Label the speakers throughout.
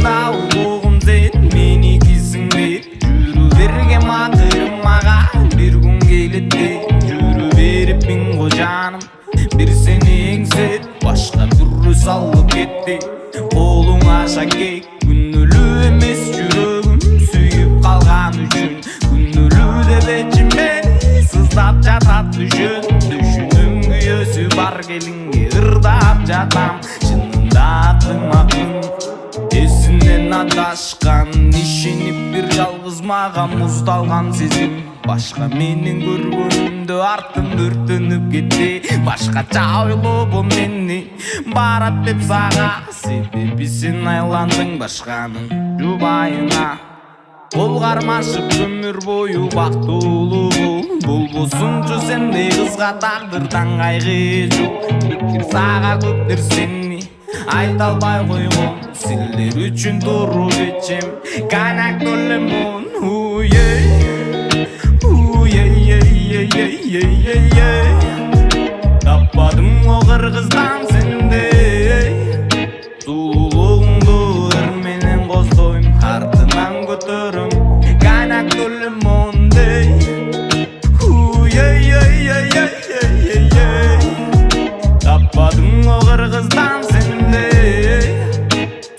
Speaker 1: да улугум сен меникисиң деп жүрү берген макырым мага бир күн келет деп жүрү берипмин го жаным бир сени эңсеп башка бүрү салып кетти колуң аша кек күнөөлүү эмес жүрөгүм сүйүп калган үчүн күнөөлүү деп эчим мени сыздап жатат түшүнүм күйөөсү бар келинге ырдап жатам чынында акым эсинен адашкан ишенип бир жалгыз мага муздалган сезим башка менин көргөнүмдө артым өртөнүп кетти башкача ойлобо мени барат деп сага себеби сен айландың башканын жубайына кол кармашып өмүр бою бактылуу бол болбосунчу сендей кызга тагдырдан кайгы жок пикир сага көптөр сени айта албай койгон силер үчүн туруп ичем канактуу лемон таппадым о кыргыздан сендей сулуулугуңду ыр менен коздойм артынан көтөрөм канактуу лемондей таппадым о кыргыздан сендей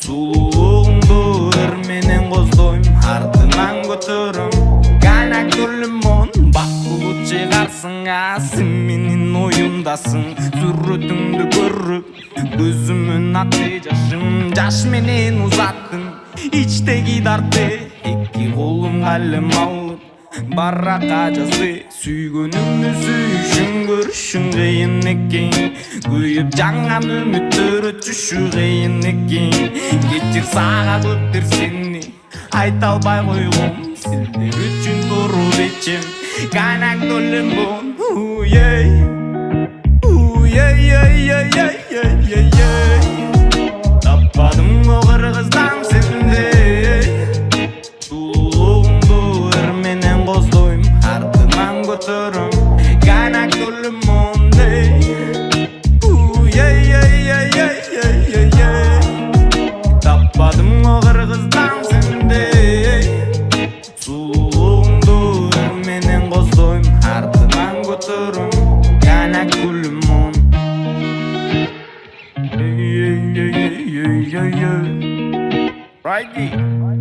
Speaker 1: сулуулугуңду ыр менен коздойм артынан көтөрөм канактуу лемон бактылуу чыгарсың сен менин оюмдасың сүрөтүңдү көрүп көзүмөн акты жашым жаш менен узаттым ичтеги дартты эки колум калем алып баракка жазды сүйгөнүмдү сүйүшүң көрүшүң кыйын экен күйүп жанган үмүттөр өчүшү кыйын экен кечир сага көптөр сени айта албай койгом силер үчүн туруп ичем канактуу лемон таппадым о кыргыздан сендей сулуулугуңду ыр менен коздойм артынан көтөрөм канактуу лемондей таппадым о кыргыздан сендей сулуулугуңду ыр менен коздойм артынан көтөрөм канактуу лемон Right